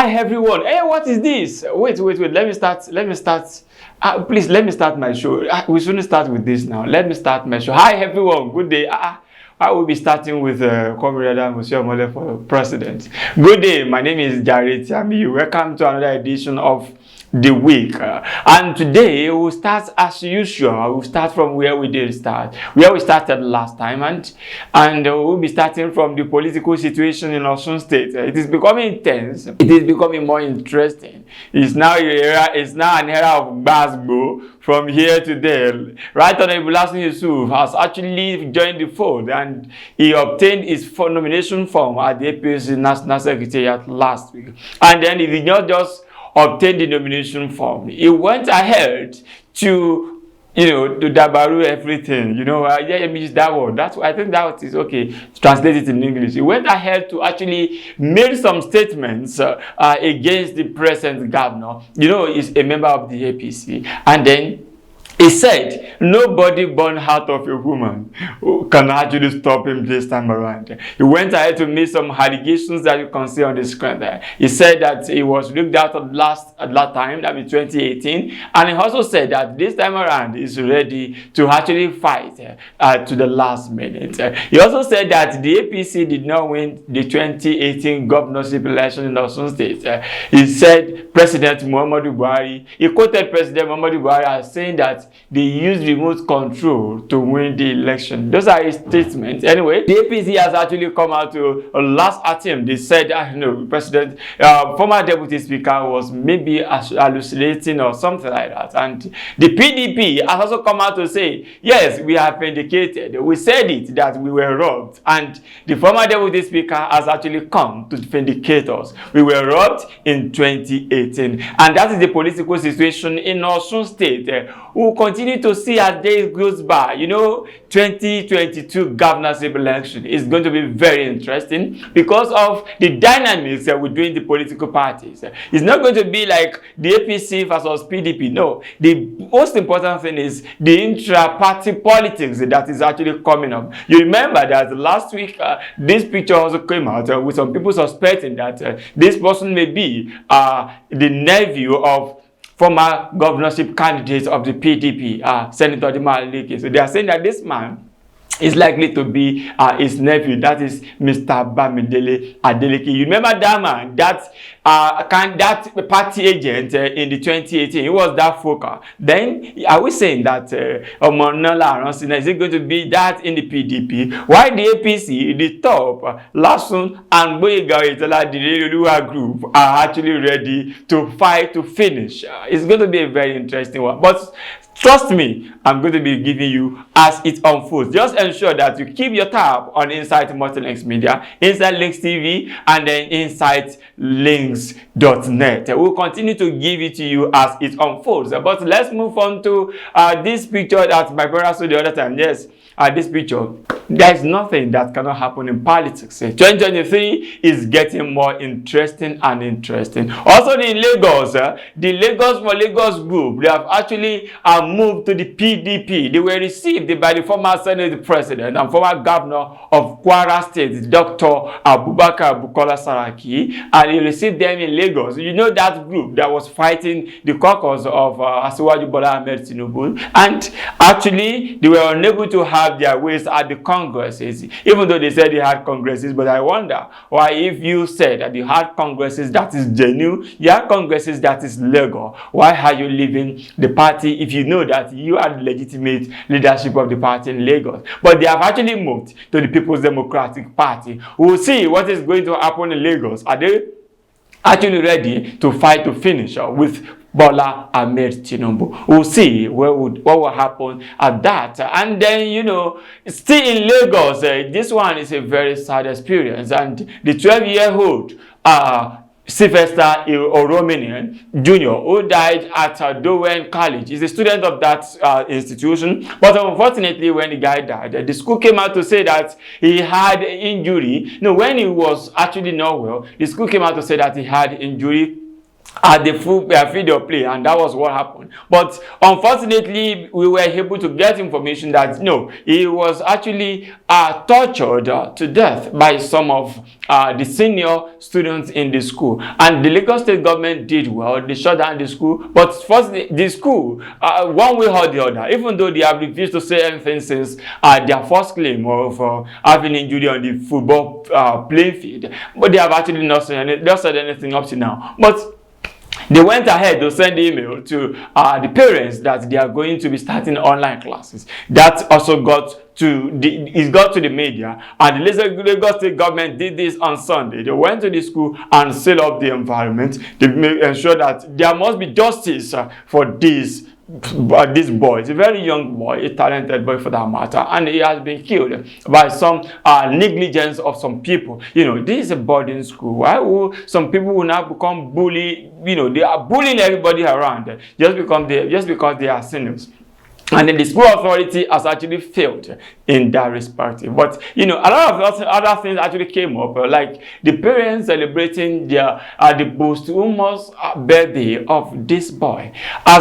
Hi everyone. Hey, what is this? Wait. Let me start. Please, let me start my show. We shouldn't start with this now. Let me start my show. Hi everyone. Good day. I will be starting with Comrade Oshiomhole for president. Good day. My name is Jare. Welcome to another edition of the week, and today we'll start as usual. We'll start from where we started last time, and we'll be starting from the political situation in Osun State. It is becoming intense. It is becoming more interesting. It's now an era of Basgo from here to there. Right Honorable Osun Yusuf has actually joined the fold, and he obtained his nomination form at the APC National Secretariat last week. And then he did not just obtain the nomination form. He went ahead to, to dabaru everything. I use that word. I think that is okay to translate it in English. He went ahead to actually make some statements against the present governor. He's a member of the APC. And then he said, nobody born out of a woman can actually stop him this time around. He went ahead to make some allegations that you can see on the screen there. He said that he was looked out at last time, that in 2018. And he also said that this time around he's ready to actually fight to the last minute. He also said that the APC did not win the 2018 governorship election in Osun State. He said President Muhammadu Buhari, he quoted President Muhammadu Buhari as saying that they used remote control to win the election. Those are his statements. Anyway, the APC has actually come out to a last attempt. They said, former deputy speaker was maybe hallucinating or something like that. And the PDP has also come out to say, yes, we have vindicated. We said it, that we were robbed. And the former deputy speaker has actually come to vindicate us. We were robbed in 2018. And that is the political situation in Osun State. We'll continue to see as days goes by. 2022 governorship election is going to be very interesting because of the dynamics within the political parties. It's not going to be like the APC versus PDP. No, the most important thing is the intra-party politics that is actually coming up. You remember that last week, this picture also came out with some people suspecting that this person may be the nephew of former governorship candidate of the PDP, Senator Aleke. So they are saying that this man is likely to be his nephew, that is Mr. Bamidele Adeleke. You remember that man, that party agent in the 2018, he was that focal. Then, are we saying that is it going to be that in the PDP? Why the APC, the top, Lasun and Boyega, the Relua group, are actually ready to fight to finish? It's going to be a very interesting one. But trust me, I'm going to be giving you as it unfolds. Just ensure that you keep your tab on Insight Multilinks Media, Insight Links TV, and then InsightLinks.net. We'll continue to give it to you as it unfolds. But let's move on to this picture that my brother saw the other time. Yes, this picture. There is nothing that cannot happen in politics. 2023 is getting more interesting and interesting. Also in Lagos, the Lagos for Lagos group, they have actually moved to the PDP. They were received by the former Senate President and former Governor of Kwara State, Dr. Abubakar Bukola Saraki, and he received them in Lagos. You know that group that was fighting the caucus of Asiwaju Bola Ahmed Tinubu, and actually they were unable to have their ways at the congresses, even though they said they had congresses. But I wonder why, if you said that you had congresses that is genuine, you had congresses that is legal, why are you leaving the party if you know that you are the legitimate leadership of the party in Lagos? But they have actually moved to the People's Democratic Party. We'll see what is going to happen in Lagos. Are they actually ready to fight to finish with Bola Ahmed Tinubu? We'll see what will happen at that. And then, still in Lagos, this one is a very sad experience. And the 12-year-old Sylvester Oromoni Jnr, who died at Dowen College, is a student of that institution. But unfortunately, when the guy died, the school came out to say that he had injury. No, when he was actually not well, the school came out to say that he had injury at the full video play, and that was what happened. But unfortunately, we were able to get information that no, he was actually tortured to death by some of the senior students in the school. And the Lagos State government did well. They shut down the school, but first the school, one way or the other, even though they have refused to say anything since their first claim of having injury on the football playing field, but they have actually not said anything up to now. But they went ahead to send email to the parents that they are going to be starting online classes. That also got to the media, and the Lagos State government did this on Sunday. They went to the school and sealed up the environment to ensure that there must be justice for this boy. It's a very young boy, a talented boy for that matter, and he has been killed by some negligence of some people. You know, this is a boarding school. Why will some people will now become bullied? You know, they are bullying everybody around just because they are seniors. And then the school authority has actually failed in that respect. But, you know, a lot of other things actually came up, like the parents celebrating the posthumous birthday of this boy.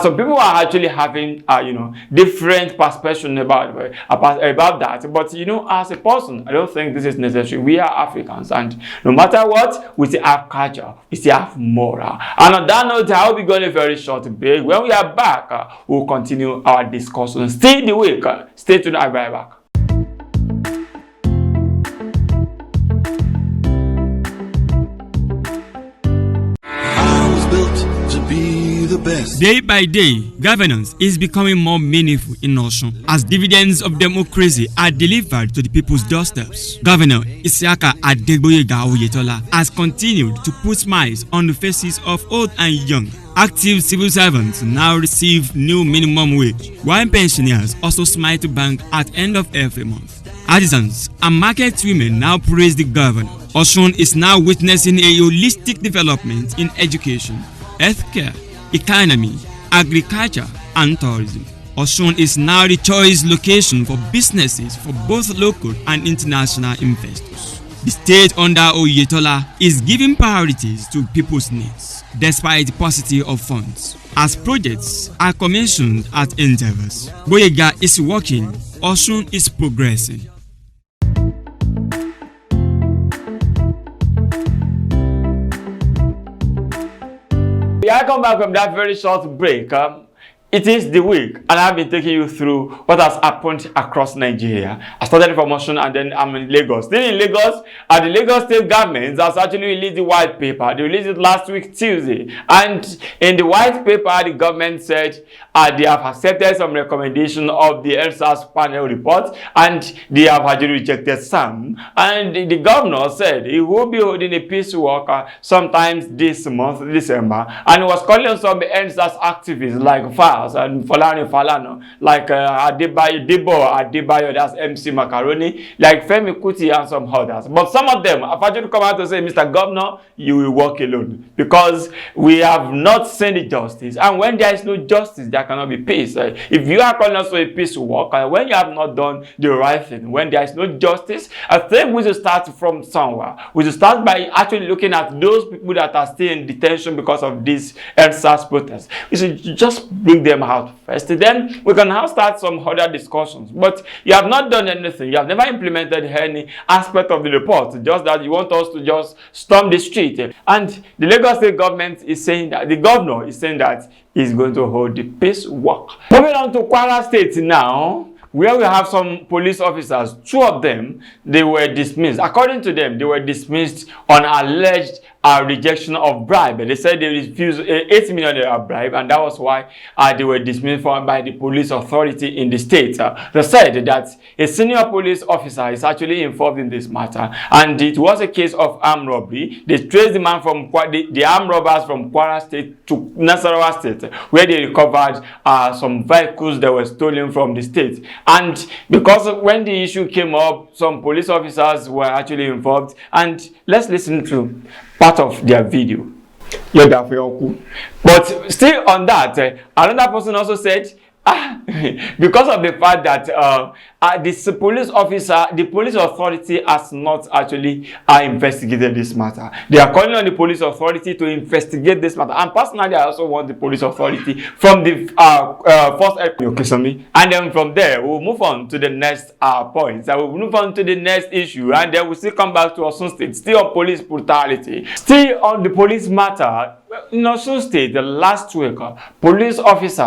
Some people are actually having, you know, different perception about that. But, you know, as a person, I don't think this is necessary. We are Africans, and no matter what, we still have culture, we still have moral. And on that note, I will be going a very short break. When we are back, we'll continue our discussion. Stay the week. Stay tuned. I'll be right back. I was built to be the best. Day by day, governance is becoming more meaningful in Osun as dividends of democracy are delivered to the people's doorsteps. Governor Isiaka Adegboyega Oyetola has continued to put smiles on the faces of old and young. Active civil servants now receive new minimum wage, while pensioners also smile to bank at end of every month. Artisans and market women now praise the governor. Osun is now witnessing a holistic development in education, healthcare, economy, agriculture, and tourism. Osun is now the choice location for businesses for both local and international investors. The state under Oyetola is giving priorities to people's needs, despite the paucity of funds, as projects are commissioned at intervals. Boyega is working, Osun is progressing. I come back from that very short break. It is the week, and I've been taking you through what has happened across Nigeria. I started from Osun, and then I'm in Lagos. Still in Lagos, the Lagos State government has actually released the white paper. They released it last week, Tuesday. And in the white paper, the government said they have accepted some recommendation of the EndSARS panel report, and they have actually rejected some. And the governor said he will be holding a peace walk sometimes this month, December, and he was calling on some EndSARS activists like FAR and Falano, like Adebayo, that's MC Macaroni, like Femi Kuti and some others. But some of them have actually come out to say, Mr. Governor, you will walk alone, because we have not seen the justice. And when there is no justice, there cannot be peace. If you are calling us to a peace walk, and when you have not done the right thing, when there is no justice, I think we should start from somewhere. We should start by actually looking at those people that are still in detention because of this EndSARS protest. We should just bring them out first. Then we can now start some other discussions. But you have not done anything. You have never implemented any aspect of the report. Just that you want us to just storm the street. And the Lagos State government is saying that, the governor is saying that he's going to hold the peace walk. Moving on to Kwara State now, where we have some police officers. Two of them, they were dismissed. According to them, they were dismissed on alleged rejection of bribe. They said they refused $8 million bribe, and that was why they were dismissed by the police authority in the state. They said that a senior police officer is actually involved in this matter, and it was a case of armed robbery. They traced the man from the armed robbers from Kwara State to Nasarawa State, where they recovered some vehicles that were stolen from the state. And because when the issue came up, some police officers were actually involved, and let's listen to part of their video. But still on that, another person also said because of the fact that the police authority has not actually investigated this matter. They are calling on the police authority to investigate this matter. And personally, I also want the police authority from the first and then from there we'll move on to the next point. I will move on to the next issue, and then we'll still come back to Osun State, still on police brutality, still on the police matter. In Osun State, the last week, police officer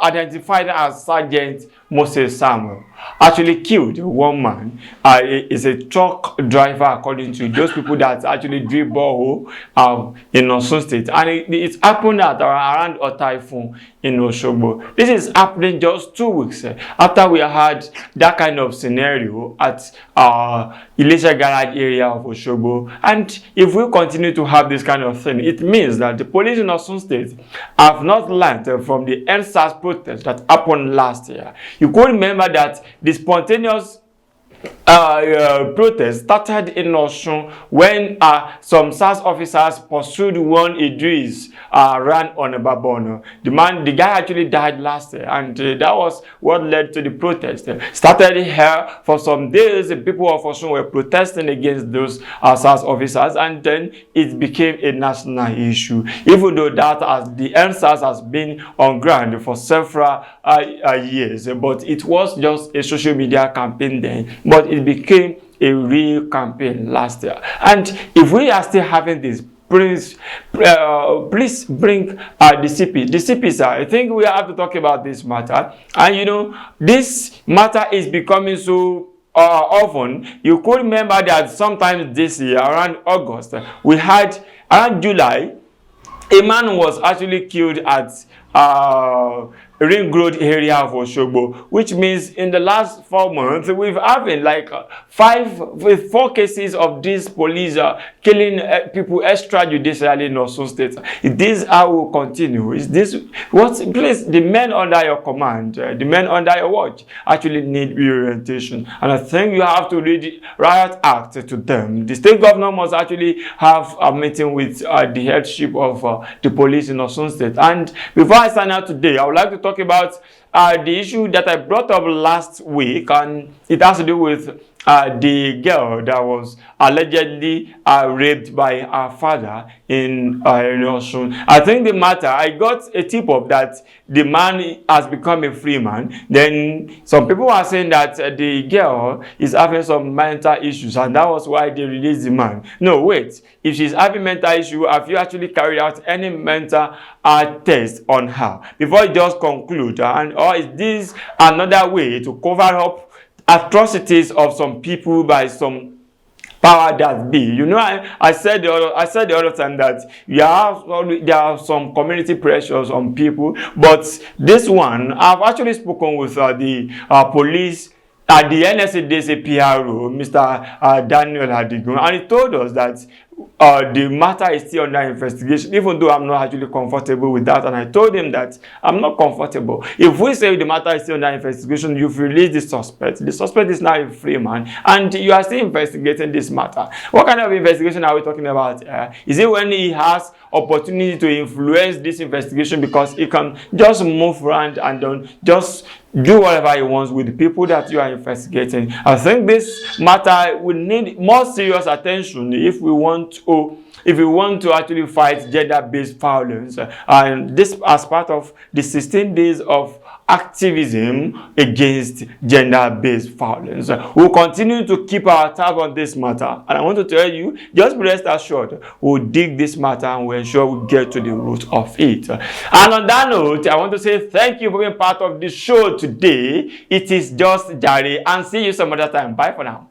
identified as Sergeant Moses Samuel actually killed one man. Is a truck driver, according to those people that actually drill borehole in Osun State, and it happened at around a typhoon in Osogbo. This is happening just 2 weeks after we had that kind of scenario at Ilesha garage area of Osogbo. And if we continue to have this kind of thing, it means that the police in Osun State have not learned from the EndSARS protest that happened last year. You could remember that the spontaneous protest started in Osun when some SARS officers pursued one Idris ran on a babono. The guy actually died last year, and that was what led to the protest. Started here for some days. The people of Osun were protesting against those SARS officers, and then it became a national issue. Even though the EndSARS has been on ground for several years, but it was just a social media campaign then. But it became a real campaign last year. And if we are still having this, please bring the CP. The CP, sir, I think we have to talk about this matter. And you know, this matter is becoming so often. You could remember that sometimes this year, around August, we had, around July, a man was actually killed at Ring Road area of Osogbo, which means in the last 4 months we've having like 4 cases of these police killing people extrajudicially in Osun State. Is this how we will continue? Is this what? Please, the men under your command, the men under your watch, actually need reorientation, and I think you have to read the Riot Act to them. The state governor must actually have a meeting with the headship of the police in Osun State. And before I sign out today, I would like to talk about the issue that I brought up last week, and it has to do with the girl that was allegedly raped by her father in Osun. I think the matter, I got a tip of that the man has become a free man. Then some people are saying that the girl is having some mental issues, and that was why they released the man. No, wait. If she's having mental issue, have you actually carried out any mental test on her before you just conclude? Or is this another way to cover up atrocities of some people by some power that be? You know, I said the other time that there are some community pressures on people, but this one, I've actually spoken with the police at the NSA PRO, Mr. Daniel Adigun, and he told us that the matter is still under investigation, even though I'm not actually comfortable with that. And I told him that I'm not comfortable. If we say the matter is still under investigation, you've released the suspect. The suspect is now a free man, and you are still investigating this matter. What kind of investigation are we talking about? Is it when he has opportunity to influence this investigation because he can just move around and don't just do whatever he wants with the people that you are investigating? I think this matter will need more serious attention if we want to actually fight gender-based violence, and this as part of the 16 days of activism against gender-based violence. We'll continue to keep our tab on this matter, and I want to tell you, just rest assured, we'll dig this matter and we'll ensure we get to the root of it. And on that note, I want to say thank you for being part of the show today. It is Just Jare, and see you some other time. Bye for now.